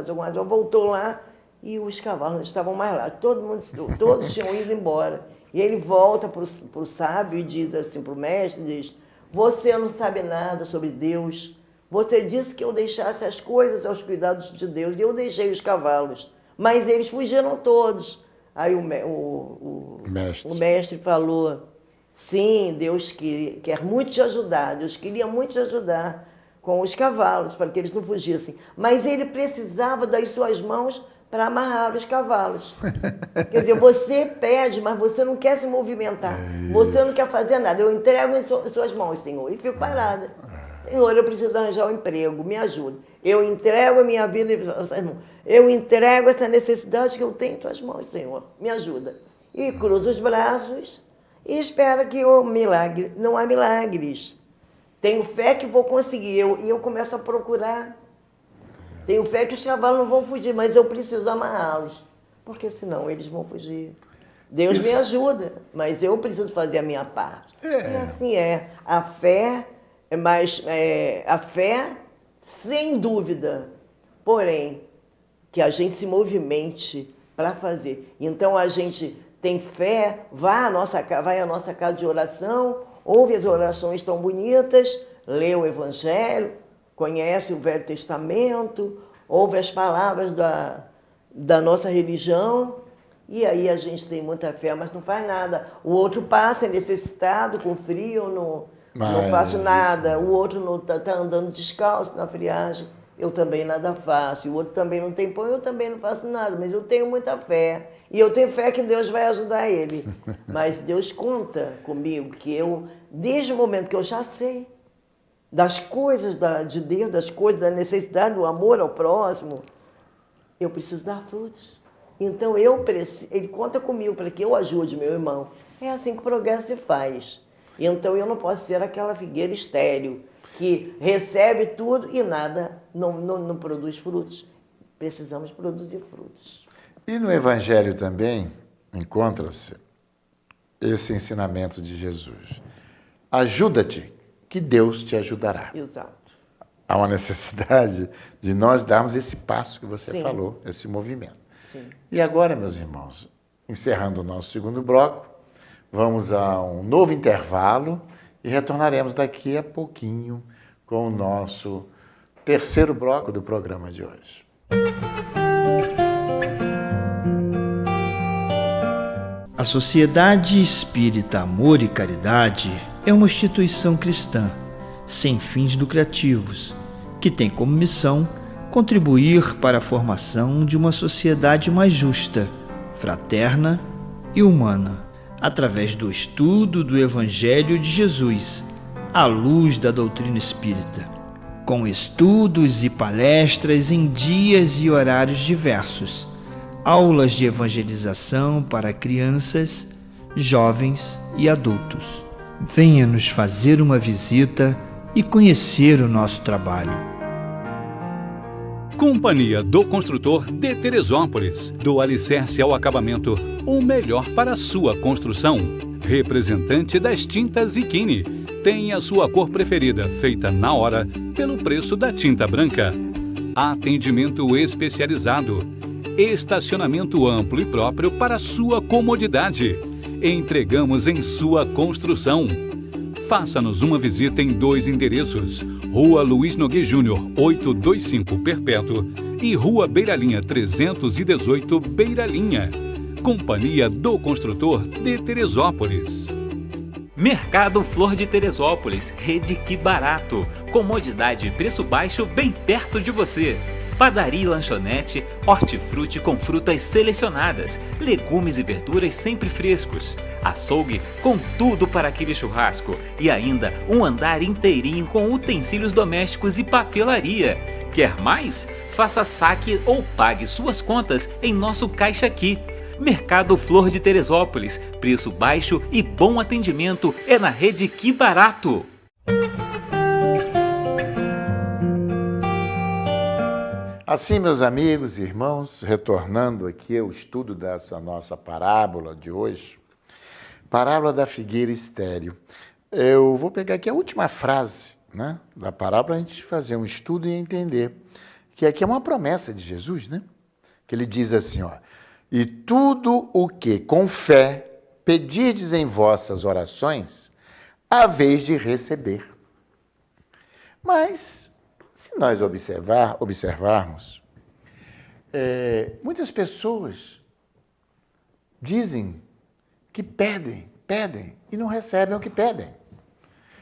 voltou lá e os cavalos não estavam mais lá. Todos tinham ido embora. E ele volta para o sábio e diz assim para o mestre, diz, você não sabe nada sobre Deus. Você disse que eu deixasse as coisas aos cuidados de Deus. E eu deixei os cavalos. Mas eles fugiram todos. Aí o mestre falou, sim, Deus quer muito te ajudar. Deus queria muito te ajudar com os cavalos, para que eles não fugissem. Mas ele precisava das suas mãos para amarrar os cavalos. Quer dizer, você pede, mas você não quer se movimentar. Você não quer fazer nada. Eu entrego em suas mãos, Senhor, e fico parada. Senhor, eu preciso arranjar um emprego, me ajuda. Eu entrego a minha vida em suas mãos. Eu entrego essa necessidade que eu tenho em tuas mãos, Senhor, me ajuda. E cruzo os braços e espero que o milagre... Não há milagres. Tenho fé que vou conseguir. E eu começo a procurar. Tenho fé que os cavalos não vão fugir, mas eu preciso amarrá-los, porque senão eles vão fugir. Deus me ajuda, mas eu preciso fazer a minha parte. E assim é. A fé, sem dúvida, porém, que a gente se movimente para fazer. Então a gente tem fé, vai à nossa casa de oração, ouve as orações tão bonitas, lê o Evangelho, conhece o Velho Testamento, ouve as palavras da nossa religião, e aí a gente tem muita fé, mas não faz nada. O outro passa necessitado, com frio, não faço nada. O outro está andando descalço na friagem, eu também nada faço. E o outro também não tem pão, eu também não faço nada, mas eu tenho muita fé. E eu tenho fé que Deus vai ajudar ele. Mas Deus conta comigo, que eu, desde o momento que eu já sei, das coisas de Deus, das coisas da necessidade, do amor ao próximo, eu preciso dar frutos. Então ele conta comigo para que eu ajude meu irmão. É assim que o progresso se faz. Então eu não posso ser aquela figueira estéril que recebe tudo e nada, não produz frutos. Precisamos produzir frutos. E no Evangelho também encontra-se esse ensinamento de Jesus. Ajuda-te, que Deus te ajudará. Exato. Há uma necessidade de nós darmos esse passo que você falou, esse movimento. Sim. E agora, meus irmãos, encerrando o nosso segundo bloco, vamos a um novo intervalo e retornaremos daqui a pouquinho com o nosso terceiro bloco do programa de hoje. A Sociedade Espírita Amor e Caridade é uma instituição cristã, sem fins lucrativos, que tem como missão contribuir para a formação de uma sociedade mais justa, fraterna e humana, através do estudo do Evangelho de Jesus, à luz da doutrina espírita. com estudos e palestras em dias e horários diversos, aulas de evangelização para crianças, jovens e adultos. Venha nos fazer uma visita e conhecer o nosso trabalho. Companhia do Construtor de Teresópolis. Do alicerce ao acabamento, o melhor para a sua construção. Representante das tintas Ikine. Tem a sua cor preferida, feita na hora, pelo preço da tinta branca. Atendimento especializado. Estacionamento amplo e próprio para sua comodidade. Entregamos em sua construção. Faça-nos uma visita em 2 endereços: Rua Luiz Nogueira Júnior, 825 Perpétuo e Rua Beira-Linha 318 Beira-Linha. Companhia do Construtor de Teresópolis. Mercado Flor de Teresópolis, Rede Que Barato. Comodidade e preço baixo bem perto de você. Padaria e lanchonete, hortifruti com frutas selecionadas, legumes e verduras sempre frescos, açougue com tudo para aquele churrasco e ainda um andar inteirinho com utensílios domésticos e papelaria. Quer mais? Faça saque ou pague suas contas em nosso Caixa Aqui. Mercado Flor de Teresópolis, preço baixo e bom atendimento é na Rede Que Barato. Assim, meus amigos e irmãos, retornando aqui ao estudo dessa nossa parábola de hoje, parábola da figueira estéril. Eu vou pegar aqui a última frase, né, da parábola para a gente fazer um estudo e entender que aqui é uma promessa de Jesus, né? Que ele diz assim, ó: e tudo o que com fé pedirdes em vossas orações, haveis de receber. Mas se nós observarmos, muitas pessoas dizem que pedem e não recebem o que pedem.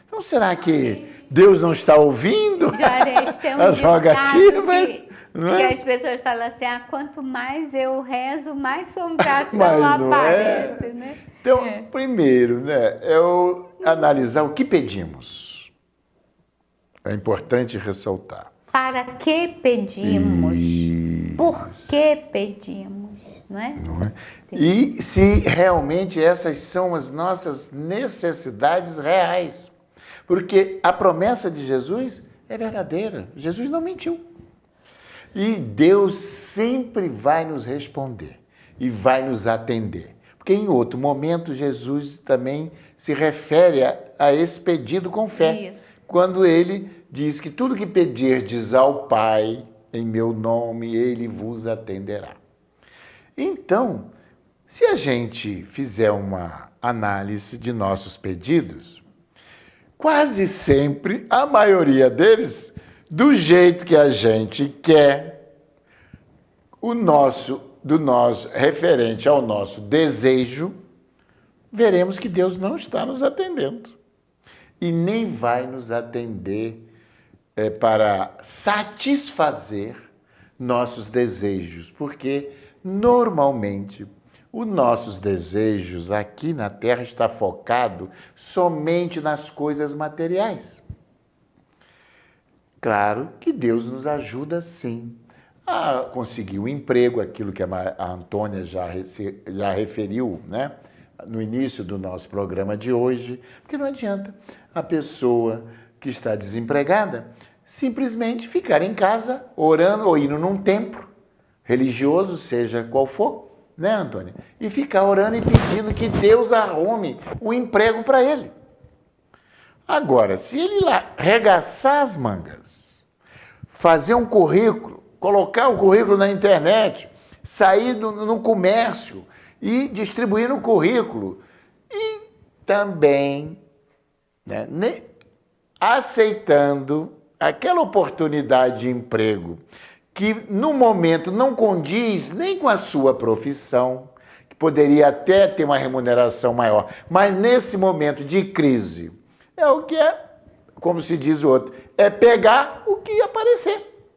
Então, será que Deus não está ouvindo as rogativas? Que as pessoas falam assim, quanto mais eu rezo, mais assombração aparece, né? Então, primeiro, né, eu analisar o que pedimos. É importante ressaltar. Para que pedimos? Por que pedimos? Não é? Não é? E se realmente essas são as nossas necessidades reais. Porque a promessa de Jesus é verdadeira. Jesus não mentiu. E Deus sempre vai nos responder e vai nos atender. Porque em outro momento Jesus também se refere a esse pedido com fé. Isso. Quando ele diz que tudo que pedirdes ao Pai em meu nome, ele vos atenderá. Então, se a gente fizer uma análise de nossos pedidos, quase sempre, a maioria deles, do jeito que a gente quer, referente ao nosso desejo, veremos que Deus não está nos atendendo. E nem vai nos atender para satisfazer nossos desejos, porque normalmente os nossos desejos aqui na Terra estão focados somente nas coisas materiais. Claro que Deus nos ajuda sim a conseguir um emprego, aquilo que a Antônia já referiu, né, no início do nosso programa de hoje, porque não adianta a pessoa que está desempregada simplesmente ficar em casa orando ou indo num templo religioso, seja qual for, né, Antônia? E ficar orando e pedindo que Deus arrume um emprego para ele. Agora, se ele lá arregaçar as mangas, fazer um currículo, colocar o currículo na internet, sair no comércio e distribuir no currículo e também, né, aceitando aquela oportunidade de emprego que no momento não condiz nem com a sua profissão, que poderia até ter uma remuneração maior, mas nesse momento de crise é o que é, como se diz o outro, é pegar o que aparecer,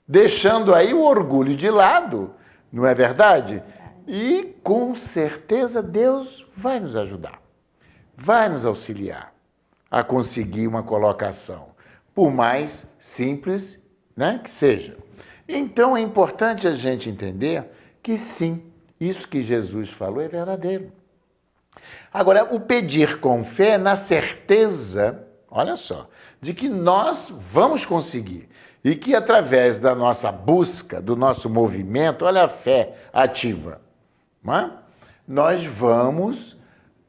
deixando aí o orgulho de lado, não é verdade? E com certeza Deus vai nos ajudar, vai nos auxiliar a conseguir uma colocação. por mais simples, né, que seja. Então é importante a gente entender que sim, isso que Jesus falou é verdadeiro. Agora, o pedir com fé na certeza, olha só, de que nós vamos conseguir e que através da nossa busca, do nosso movimento, olha a fé ativa, não é? Nós vamos,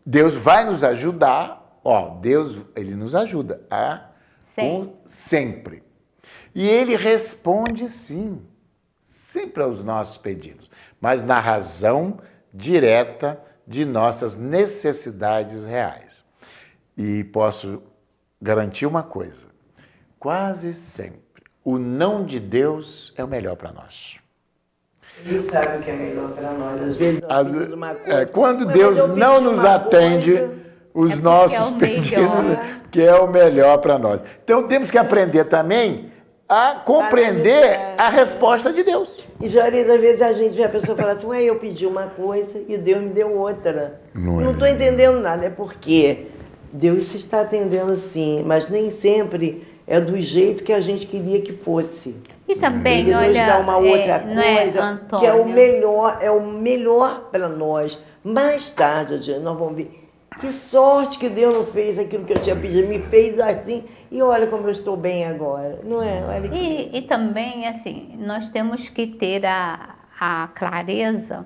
Deus vai nos ajudar, Deus, Ele nos ajuda sempre. E Ele responde sim, sempre aos nossos pedidos, mas na razão direta de nossas necessidades reais. E posso garantir uma coisa, quase sempre, o não de Deus é o melhor para nós. Ele sabe o que é melhor para nós. Às vezes nós pedimos uma coisa. Quando Deus não nos atende os nossos pedidos, que é o melhor para nós. Então temos que aprender também a compreender a resposta de Deus. E várias vezes a gente vê a pessoa falar assim, eu pedi uma coisa e Deus me deu outra. Não estou entendendo nada, é porque Deus está atendendo sim, mas nem sempre é do jeito que a gente queria que fosse. E também, Ele nos dá uma outra coisa Antônio, que é o melhor para nós. Mais tarde, adiante, nós vamos ver que sorte que Deus não fez aquilo que eu tinha pedido, me fez assim, e olha como eu estou bem agora, não é? Olha e também, assim, nós temos que ter a clareza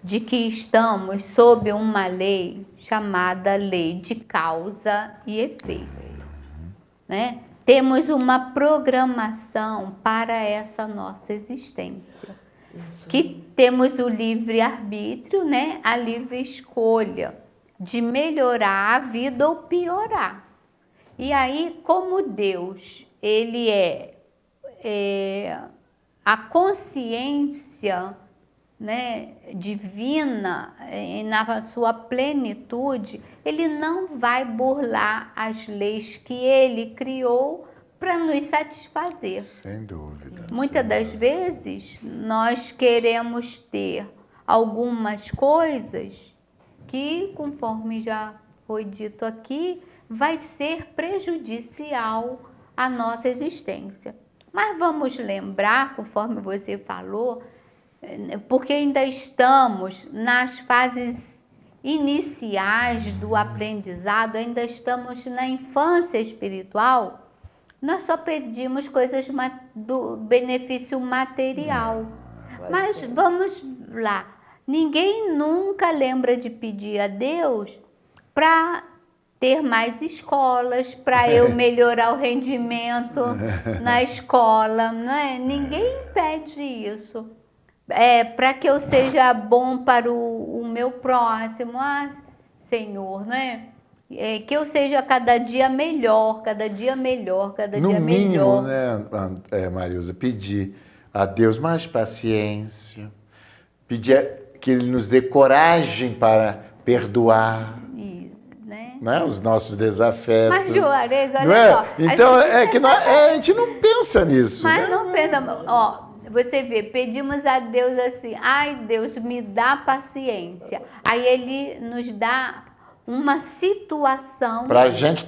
de que estamos sob uma lei chamada lei de causa e efeito, né? Temos uma programação para essa nossa existência. Que temos o livre-arbítrio, né? A livre escolha de melhorar a vida ou piorar. E aí, como Deus, Ele é a consciência, né, divina, na sua plenitude, Ele não vai burlar as leis que Ele criou para nos satisfazer. Sem dúvida. Muitas das vezes, nós queremos ter algumas coisas que, conforme já foi dito aqui, vai ser prejudicial à nossa existência. Mas vamos lembrar, conforme você falou, porque ainda estamos nas fases iniciais do aprendizado, ainda estamos na infância espiritual, nós só pedimos coisas do benefício material. Mas vamos lá, ninguém nunca lembra de pedir a Deus para ter mais escolas, para eu melhorar o rendimento na escola, não é? Ninguém pede isso. Para que eu seja bom para o meu próximo, Senhor, não é? Que eu seja cada dia melhor, cada dia melhor, cada dia melhor. No mínimo, né, Marilza, pedir a Deus mais paciência, pedir que Ele nos dê coragem para perdoar, né, os nossos desafetos. Mas, Juarez, olha não é? só. Então, a gente não pensa nisso. Mas né? não pensa, você vê, pedimos a Deus assim, Deus, me dá paciência. Aí Ele nos dá uma situação para gente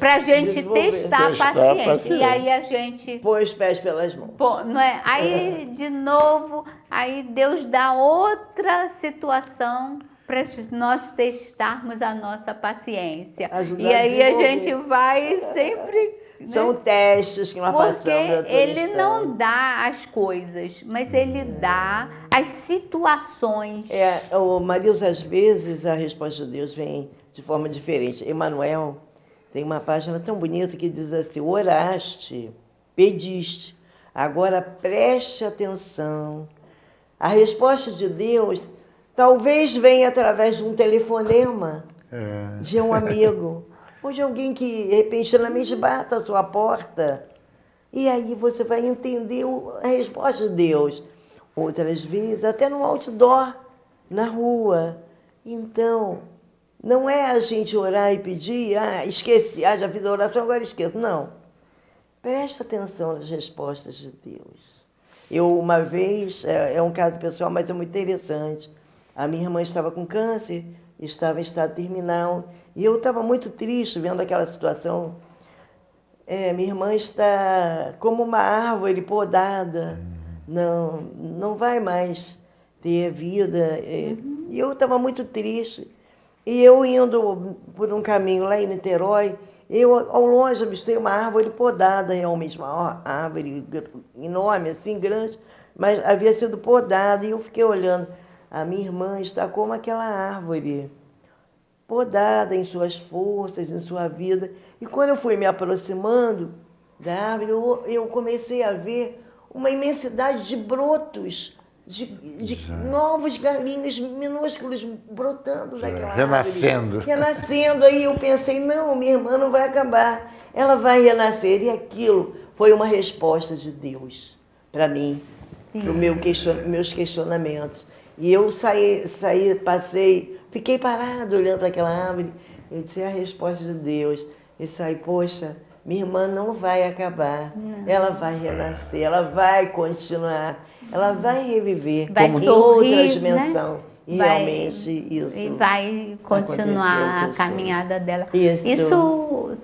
testar a paciência. E aí a gente põe os pés pelas mãos. Não é? Aí, de novo, aí Deus dá outra situação para nós testarmos a nossa paciência. E aí a gente vai sempre... São testes que nós passamos. Porque Ele não dá as coisas, mas Ele dá as situações. Marilza, às vezes a resposta de Deus vem de forma diferente. Emmanuel tem uma página tão bonita que diz assim, oraste, pediste, agora preste atenção. A resposta de Deus talvez venha através de um telefonema de um amigo. Ou de alguém que repentinamente bata a sua porta. E aí você vai entender a resposta de Deus. Outras vezes, até no outdoor, na rua. Então, não é a gente orar e pedir, esqueci, já fiz a oração, agora esqueço. Não. Preste atenção nas respostas de Deus. Eu, uma vez, é um caso pessoal, mas é muito interessante. A minha irmã estava com câncer, estava em estado terminal, e eu estava muito triste vendo aquela situação. minha irmã está como uma árvore podada, não vai mais ter vida. E eu estava muito triste. E eu indo por um caminho lá em Niterói, eu ao longe avistei uma árvore podada, realmente, uma árvore enorme, assim, grande, mas havia sido podada. E eu fiquei olhando, a minha irmã está como aquela árvore, podada em suas forças, em sua vida. E quando eu fui me aproximando da árvore, eu comecei a ver uma imensidade de brotos, de novos galinhos minúsculos brotando daquela renascendo. árvore. Renascendo. Aí eu pensei, não, minha irmã não vai acabar, ela vai renascer. E aquilo foi uma resposta de Deus para mim, para os meus questionamentos. E eu passei, fiquei parado olhando para aquela árvore. Eu disse, é a resposta de Deus. E saí, poxa, minha irmã não vai acabar, ela vai renascer, ela vai continuar, ela vai reviver como em outra dimensão. Né? E realmente isso. E vai continuar a caminhada dela. Isso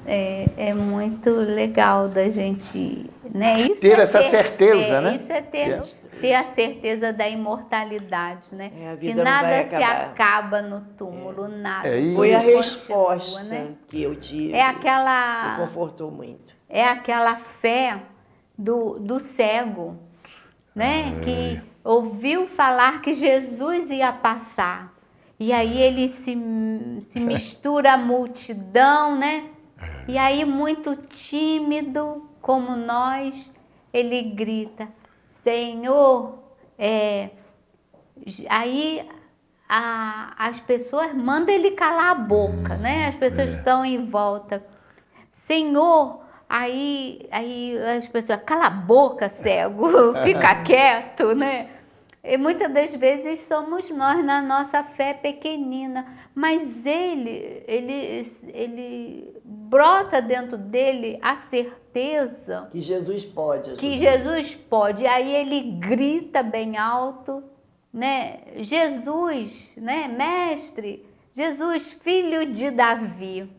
é muito legal da gente, né? Isso ter essa certeza, né? Isso é ter a certeza da imortalidade, né? A vida que nada não vai se acaba no túmulo, nada. Foi a resposta, né, que eu tive. Me confortou muito. É aquela fé do cego, né? Que ouviu falar que Jesus ia passar. E aí ele se mistura à multidão, né? E aí, muito tímido, como nós, ele grita, Senhor, aí as pessoas mandam ele calar a boca, né? As pessoas estão em volta. Senhor, aí as pessoas, cala a boca, cego, fica quieto, né? E muitas das vezes somos nós na nossa fé pequenina, mas ele brota dentro dele a certeza que Jesus pode ajudar. Que Jesus pode. Aí ele grita bem alto, né? Jesus, né? Mestre, Jesus, filho de Davi.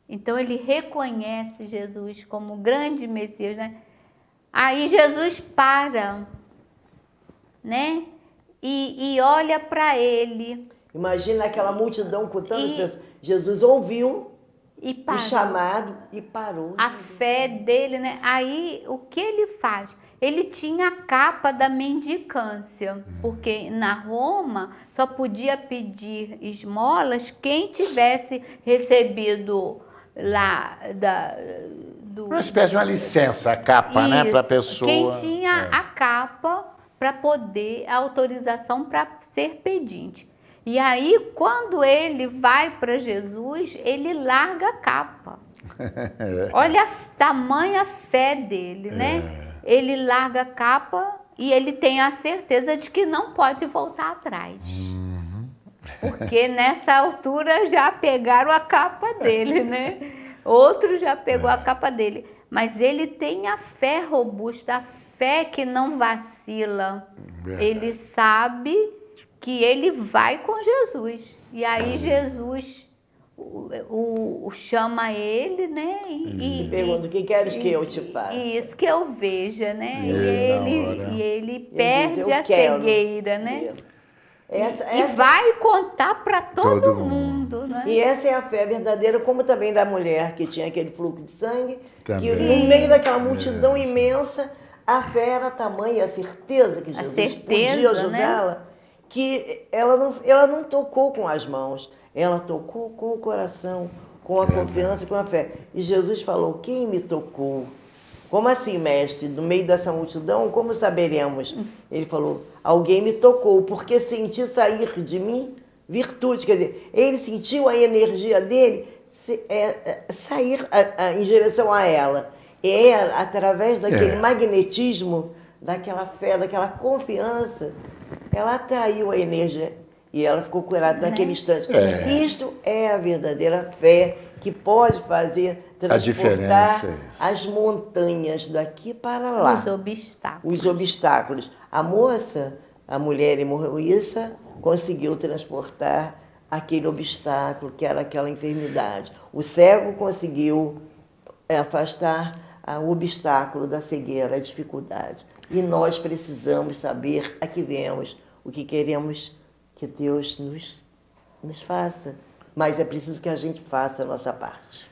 Então ele reconhece Jesus como grande Messias, né? Aí Jesus para, né? E olha para ele. Imagina aquela multidão com tantas pessoas. Jesus ouviu o chamado e parou. A fé dele, né? Aí o que ele faz? Ele tinha a capa da mendicância, porque na Roma só podia pedir esmolas quem tivesse recebido lá uma espécie de uma licença, a capa, né, para a pessoa. Quem tinha a capa para poder, a autorização para ser pedinte. E aí, quando ele vai para Jesus, ele larga a capa. Olha a tamanha fé dele, né? Ele larga a capa e ele tem a certeza de que não pode voltar atrás. Porque nessa altura já pegaram a capa dele, né? Outro já pegou a capa dele. Mas ele tem a fé robusta, a fé que não vacila. Ele sabe que ele vai com Jesus. E aí Jesus chama ele, né? E pergunta, o que queres que eu te faça? Isso, que eu veja, né? E ele perde a cegueira, né? E vai contar para todo mundo, né? E essa é a fé verdadeira, como também da mulher que tinha aquele fluxo de sangue, que no meio daquela multidão imensa, a fé era tamanha, a certeza que Jesus podia ajudá-la, né? Que ela não tocou com as mãos, ela tocou com o coração, com a confiança e com a fé. E Jesus falou, quem me tocou? Como assim, mestre? No meio dessa multidão, como saberemos? Ele falou, alguém me tocou, porque senti sair de mim virtude. Quer dizer, ele sentiu a energia dele sair em direção a ela. E ela, através daquele magnetismo, daquela fé, daquela confiança, ela atraiu a energia e ela ficou curada naquele instante. Isto é a verdadeira fé que pode fazer transportar as montanhas daqui para lá. Os obstáculos. A moça, a mulher hemorroíça, conseguiu transportar aquele obstáculo, que era aquela enfermidade. O cego conseguiu afastar o obstáculo da cegueira, a dificuldade. E nós precisamos saber a que viemos, o que queremos que Deus nos faça. Mas é preciso que a gente faça a nossa parte.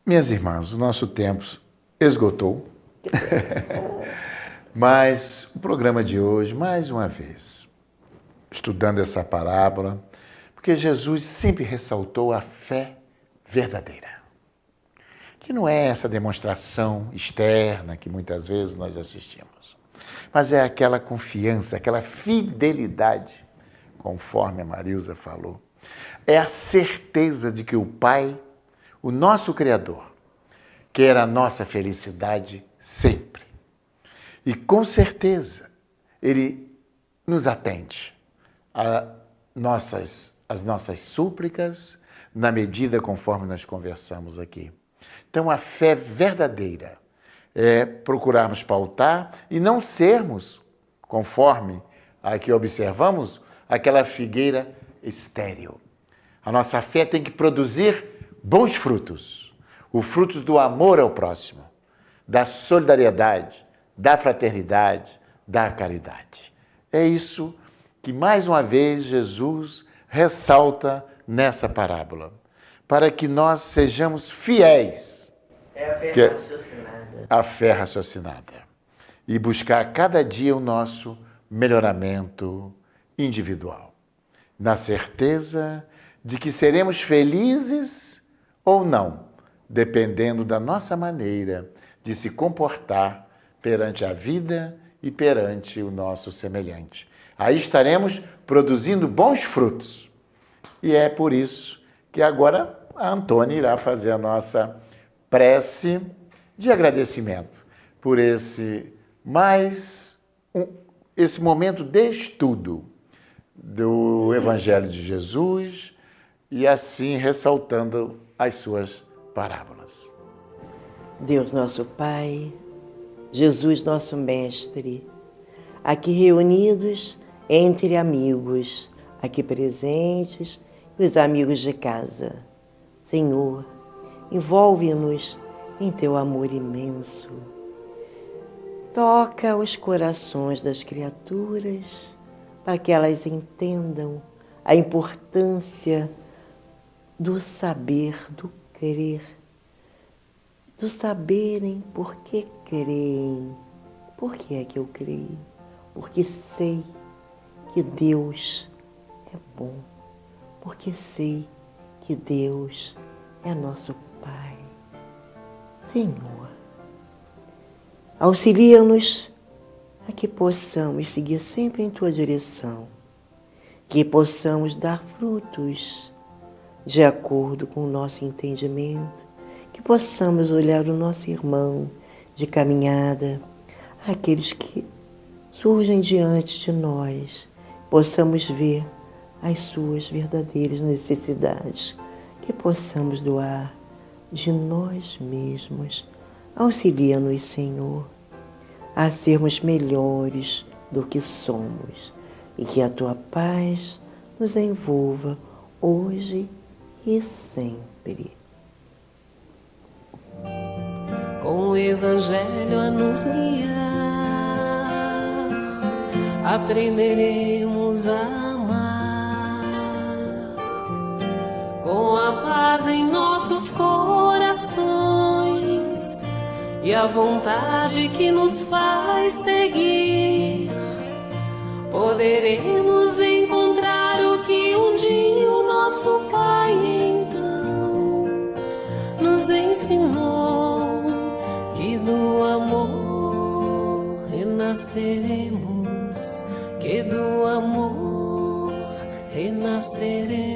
Minhas irmãs, o nosso tempo esgotou. Mas o programa de hoje, mais uma vez, estudando essa parábola, porque Jesus sempre ressaltou a fé verdadeira, que não é essa demonstração externa que muitas vezes nós assistimos, mas é aquela confiança, aquela fidelidade, conforme a Marilza falou. É a certeza de que o Pai, o nosso Criador, quer a nossa felicidade sempre. E com certeza Ele nos atende às nossas súplicas, na medida conforme nós conversamos aqui. Então, a fé verdadeira é procurarmos pautar e não sermos, conforme aqui observamos, aquela figueira estéril. A nossa fé tem que produzir bons frutos, os frutos do amor ao próximo, da solidariedade, da fraternidade, da caridade. É isso que, mais uma vez, Jesus ressalta nessa parábola, para que nós sejamos fiéis. É a fé raciocinada. A fé raciocinada. E buscar cada dia o nosso melhoramento individual, na certeza de que seremos felizes ou não, dependendo da nossa maneira de se comportar perante a vida e perante o nosso semelhante. Aí estaremos produzindo bons frutos. E é por isso que agora a Antônia irá fazer a nossa prece de agradecimento por esse momento de estudo do Evangelho de Jesus e assim ressaltando as suas parábolas. Deus nosso Pai, Jesus nosso Mestre, aqui reunidos entre amigos, aqui presentes, e os amigos de casa. Senhor, envolve-nos em Teu amor imenso. Toca os corações das criaturas para que elas entendam a importância do saber, do crer, do saberem por que creem. Por que é que eu creio? Porque sei que Deus é bom, porque sei que Deus é nosso Pai. Senhor, auxilia-nos a que possamos seguir sempre em Tua direção, que possamos dar frutos de acordo com o nosso entendimento, que possamos olhar o nosso irmão de caminhada, aqueles que surgem diante de nós, possamos ver as suas verdadeiras necessidades, que possamos doar de nós mesmos. Auxilia-nos, Senhor, a sermos melhores do que somos e que a Tua paz nos envolva hoje e sempre. Com o Evangelho a nos guiar, aprenderemos a amar. Com a paz em nossos corações e a vontade que nos faz seguir, poderemos encontrar o que um dia o nosso Pai então nos ensinou, que do amor renasceremos, que do amor renasceremos.